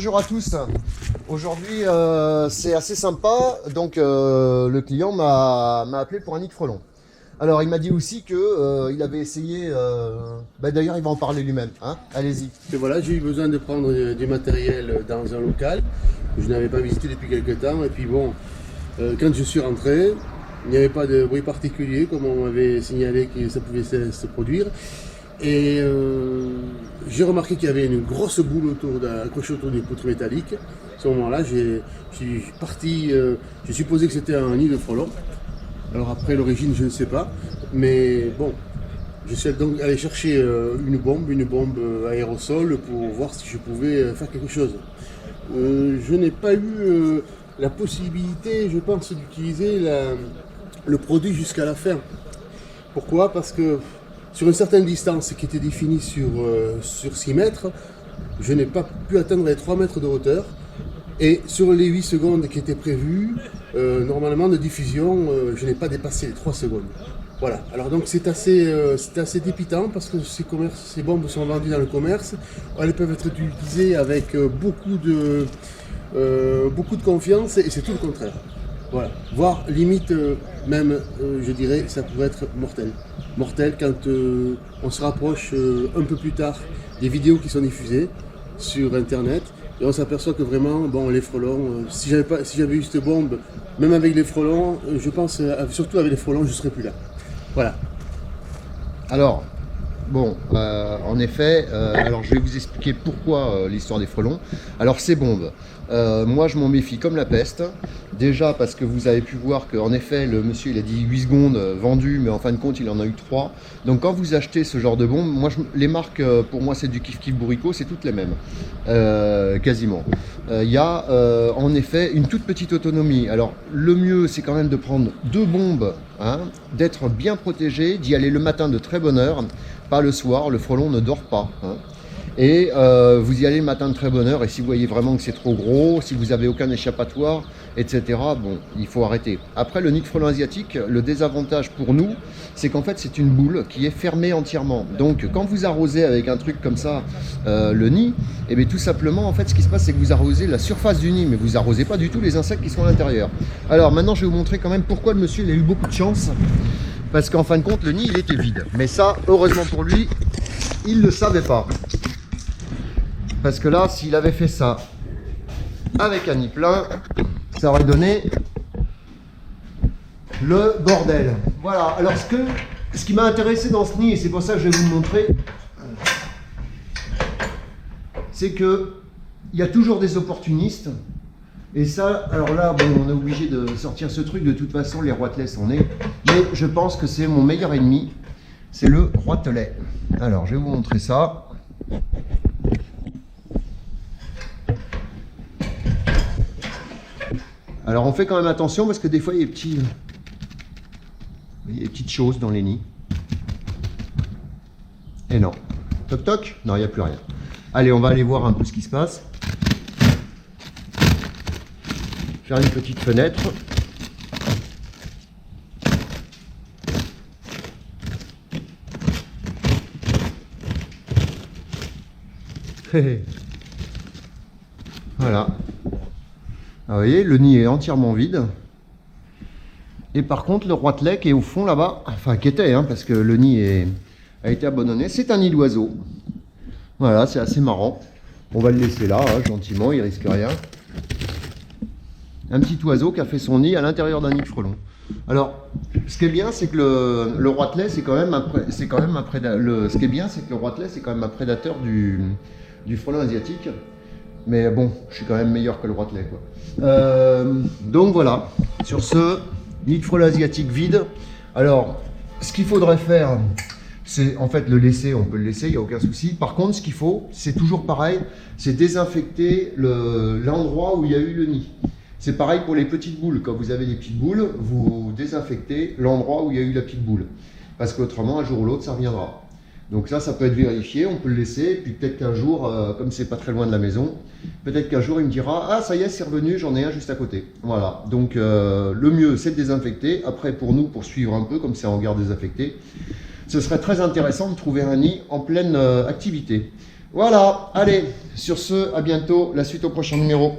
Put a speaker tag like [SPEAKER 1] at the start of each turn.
[SPEAKER 1] bonjour à tous. Aujourd'hui, c'est assez sympa. Donc, le client m'a appelé pour un nid de frelon. Alors, il m'a dit aussi que il avait essayé. D'ailleurs, il va en parler lui-même. Hein, allez-y.
[SPEAKER 2] Et voilà, j'ai eu besoin de prendre du matériel dans un local que je n'avais pas visité depuis quelques temps. Et puis bon, quand je suis rentré, il n'y avait pas de bruit particulier comme on m'avait signalé que ça pouvait se produire. Et j'ai remarqué qu'il y avait une grosse boule accrochée autour d'une poutre métallique. À ce moment-là, je suis parti, j'ai supposé que c'était un nid de frelon. Alors après l'origine, je ne sais pas. Mais bon, je suis donc allé chercher une bombe aérosol pour voir si je pouvais faire quelque chose. Je n'ai pas eu la possibilité, je pense, d'utiliser le produit jusqu'à la fin. Pourquoi? Parce que sur une certaine distance qui était définie sur 6 mètres, je n'ai pas pu atteindre les 3 mètres de hauteur. Et sur les 8 secondes qui étaient prévues, normalement de diffusion, je n'ai pas dépassé les 3 secondes. Voilà, alors donc c'est assez dépitant parce que ces bombes sont vendues dans le commerce. Elles peuvent être utilisées avec beaucoup de confiance et c'est tout le contraire. Voilà, voire limite même, je dirais, ça pourrait être mortel. Mortel quand on se rapproche un peu plus tard des vidéos qui sont diffusées sur internet et on s'aperçoit que vraiment, bon, les frelons, si j'avais eu cette bombe, même avec les frelons, je pense, surtout avec les frelons, je ne serais plus là. Voilà.
[SPEAKER 1] Alors, bon, en effet, alors je vais vous expliquer pourquoi l'histoire des frelons. Alors, ces bombes, moi je m'en méfie comme la peste. Déjà parce que vous avez pu voir qu'en effet, le monsieur il a dit 8 secondes vendues, mais en fin de compte il en a eu 3. Donc quand vous achetez ce genre de bombes, moi les marques, pour moi c'est du Kif Kif Bourricot, c'est toutes les mêmes, quasiment. Il y a en effet une toute petite autonomie. Alors le mieux c'est quand même de prendre 2 bombes, hein, d'être bien protégé, d'y aller le matin de très bonne heure, pas le soir, le frelon ne dort pas. Hein. Et vous y allez le matin de très bonne heure et si vous voyez vraiment que c'est trop gros, si vous n'avez aucun échappatoire, etc., bon, il faut arrêter. Après, le nid de frelon asiatique, le désavantage pour nous, c'est qu'en fait, c'est une boule qui est fermée entièrement. Donc, quand vous arrosez avec un truc comme ça, le nid, et bien tout simplement, en fait, ce qui se passe, c'est que vous arrosez la surface du nid, mais vous arrosez pas du tout les insectes qui sont à l'intérieur. Alors, maintenant, je vais vous montrer quand même pourquoi le monsieur il a eu beaucoup de chance. Parce qu'en fin de compte, le nid, il était vide. Mais ça, heureusement pour lui, il ne le savait pas. Parce que là, s'il avait fait ça avec un nid plein, ça aurait donné le bordel. Voilà, alors ce qui m'a intéressé dans ce nid, et c'est pour ça que je vais vous le montrer, c'est que il y a toujours des opportunistes. Et ça, alors là, bon, on est obligé de sortir ce truc, de toute façon, les roitelets sont nés. Mais je pense que c'est mon meilleur ennemi, c'est le roitelet. Alors, je vais vous montrer ça. Alors on fait quand même attention parce que des fois il y a des petites choses dans les nids. Et non. Toc toc. Non, il n'y a plus rien. Allez, on va aller voir un peu ce qui se passe. Faire une petite fenêtre. Voilà. Ah, vous voyez, le nid est entièrement vide. Et par contre, le roitelet qui est au fond là-bas, enfin qui était, hein, parce que le nid a été abandonné, c'est un nid d'oiseau. Voilà, c'est assez marrant. On va le laisser là, hein, gentiment, il risque rien. Un petit oiseau qui a fait son nid à l'intérieur d'un nid de frelon. Alors, ce qui est bien, c'est que le roitelet, c'est quand même un prédateur. Ce qui est bien, c'est que le roitelet, c'est quand même un prédateur du frelon asiatique. Mais bon, je suis quand même meilleur que le roitelet, quoi. Donc voilà, sur ce nid de frelon asiatique vide. Alors, ce qu'il faudrait faire, c'est en fait le laisser, on peut le laisser, il n'y a aucun souci. Par contre, ce qu'il faut, c'est toujours pareil, c'est désinfecter l'endroit où il y a eu le nid. C'est pareil pour les petites boules. Quand vous avez des petites boules, vous désinfectez l'endroit où il y a eu la petite boule. Parce qu'autrement, un jour ou l'autre, ça reviendra. Donc ça peut être vérifié, on peut le laisser, et puis peut-être qu'un jour, comme c'est pas très loin de la maison, peut-être qu'un jour il me dira « Ah, ça y est, c'est revenu, j'en ai un juste à côté. » Voilà, donc le mieux, c'est de désinfecter. Après, pour nous, pour suivre un peu, comme c'est en garde désinfectée, ce serait très intéressant de trouver un nid en pleine activité. Voilà, allez, sur ce, à bientôt, la suite au prochain numéro.